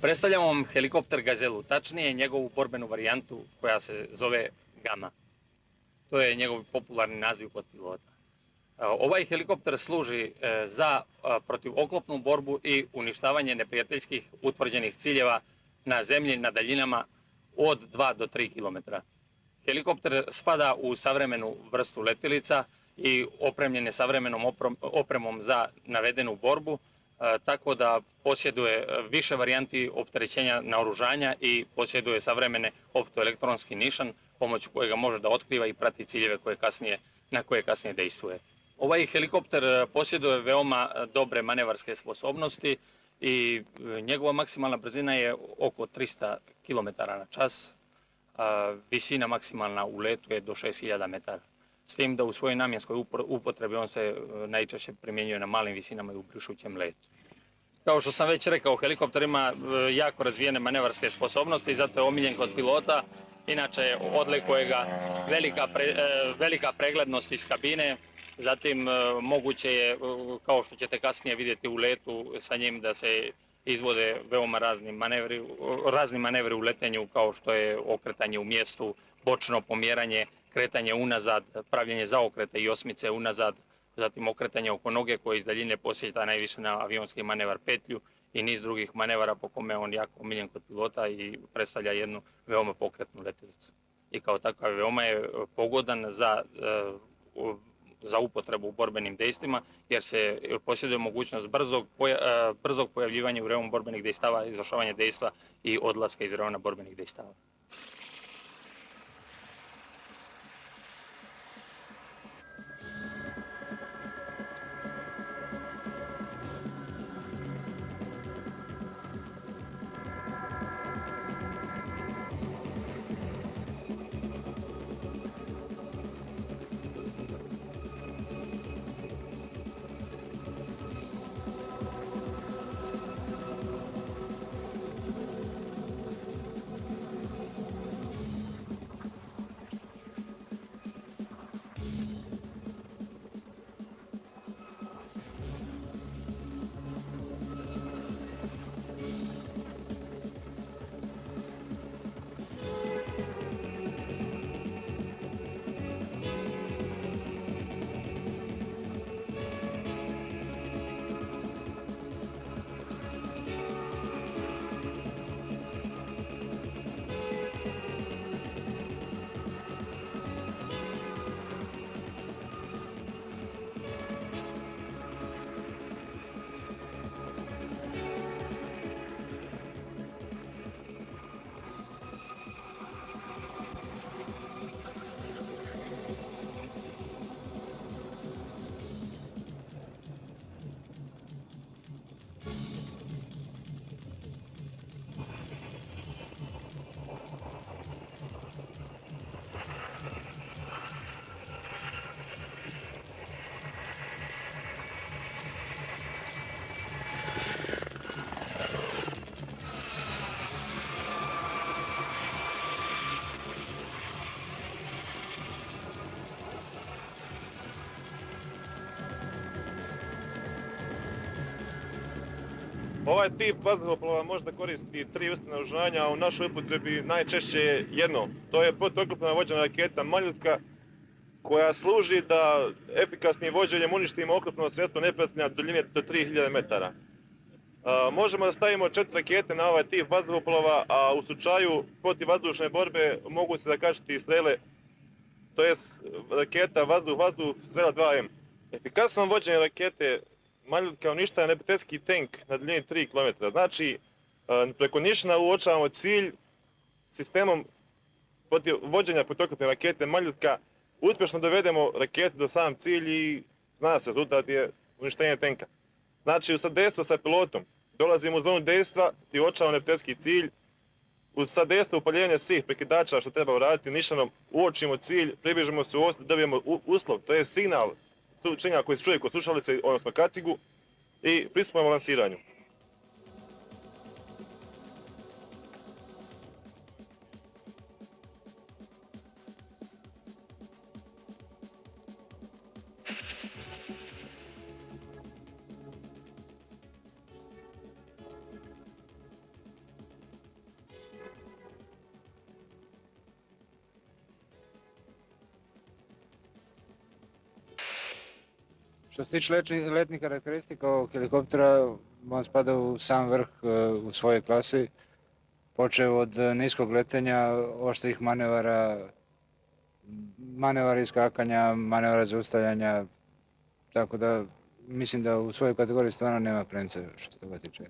Predstavljamo vam helikopter Gazelu, tačnije njegovu borbenu varijantu koja se zove Gama. To je njegov popularni naziv kod pilota. Ovaj helikopter služi za protivoklopnu borbu i uništavanje neprijateljskih utvrđenih ciljeva na zemlji na daljinama od 2 do 3 km. Helikopter spada u savremenu vrstu letjelica i opremljen je savremenom opremom za navedenu borbu, tako da posjeduje više varijanti opterećenja naoružanja i posjeduje savremene optoelektronski nišan pomoću kojega može da otkriva i prati ciljeve na koje kasnije dejstvuje. Ovaj helikopter posjeduje veoma dobre manevarske sposobnosti i njegova maksimalna brzina je oko 300 km/h, visina maksimalna u letu je do 6000 metara. S tim da u svojoj namjenskoj upotrebi on se najčešće primjenjuje na malim visinama i u brišućem letu. Kao što sam već rekao, helikopter ima jako razvijene manevarske sposobnosti i zato je omiljen kod pilota. Inače, odlikuje ga velika preglednost iz kabine, zatim moguće je, kao što ćete kasnije vidjeti u letu sa njim, da se izvode veoma razni manevri u letenju, kao što je okretanje u mjestu, bočno pomjeranje, kretanje unazad, pravljenje zaokreta i osmice unazad, zatim okretanje oko noge koje iz daljine posjeća najviše na avionski manevar petlju i niz drugih manevara po kome on jako omiljen kod pilota i predstavlja jednu veoma pokretnu letjelicu. I kao takav veoma je pogodan za upotrebu u borbenim dejstvima, jer se posjeduje mogućnost brzog pojavljivanja u reonu borbenih dejstava, izvršavanja dejstva i odlaska iz reona borbenih dejstava. Ovaj tip vazduhoplova može da koristi 3 vrste naoružanja, a u našoj upotrebi najčešće je jedno. To je protuoklopna vođena raketa Maljutka, koja služi da efikasnim vođenjem uništimo oklopno sredstvo neprijatelja duljine do 3000 metara. Možemo da stavimo 4 rakete na ovaj tip vazduhoplova, a u slučaju protivvazdušne borbe mogu se da kačiti strele, to je raketa vazduh-vazduh strela 2M. Efikasno vođenje rakete maljutka uništava neprijateljski tank na daljini 3 km. Znači, preko Nišana uočavamo cilj sistemom protiv vođenja protokopne rakete maljutka. Uspješno dovedemo raketu do sam cilj i zna se, rezultat je uništenje tenka. Znači, u sadejstvu sa pilotom dolazimo u zonu dejstva i uočavamo neprijateljski cilj. Uz sadejstvo upaljenja svih prekidača što treba uraditi Nišanom, uočimo cilj, približimo se u dobijemo uslov, to je signal sučenja koji se čuje kod slušalice, odnosno kacigu, i pristupamo lansiranju. Što se tiče letnih karakteristika ovog helikoptera, on spada u sam vrh u svojoj klasi, počeo od niskog letenja, oštrih manevara, manevara iskakanja, manevara zaustavljanja, tako da mislim da u svojoj kategoriji stvarno nema premca što se toga tiče.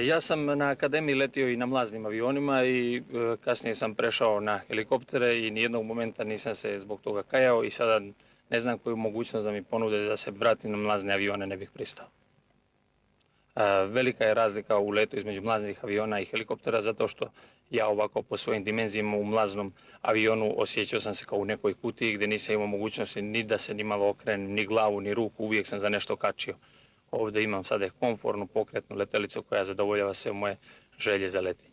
Ja sam na akademiji letio i na mlaznim avionima i kasnije sam prešao na helikoptere i nijednog momenta nisam se zbog toga kajao i sada ne znam koju mogućnost da mi ponude da se vratim na mlazne avione ne bih pristao. Velika je razlika u letu između mlaznih aviona i helikoptera zato što ja ovako po svojim dimenzijama u mlaznom avionu osjećao sam se kao u nekoj kutiji gdje nisam imao mogućnosti ni da se ni malo okrenem, ni glavu, ni ruku, uvijek sam za nešto kačio. Ovdje imam sada komfortnu pokretnu letelicu koja zadovoljava sve moje želje za letenje.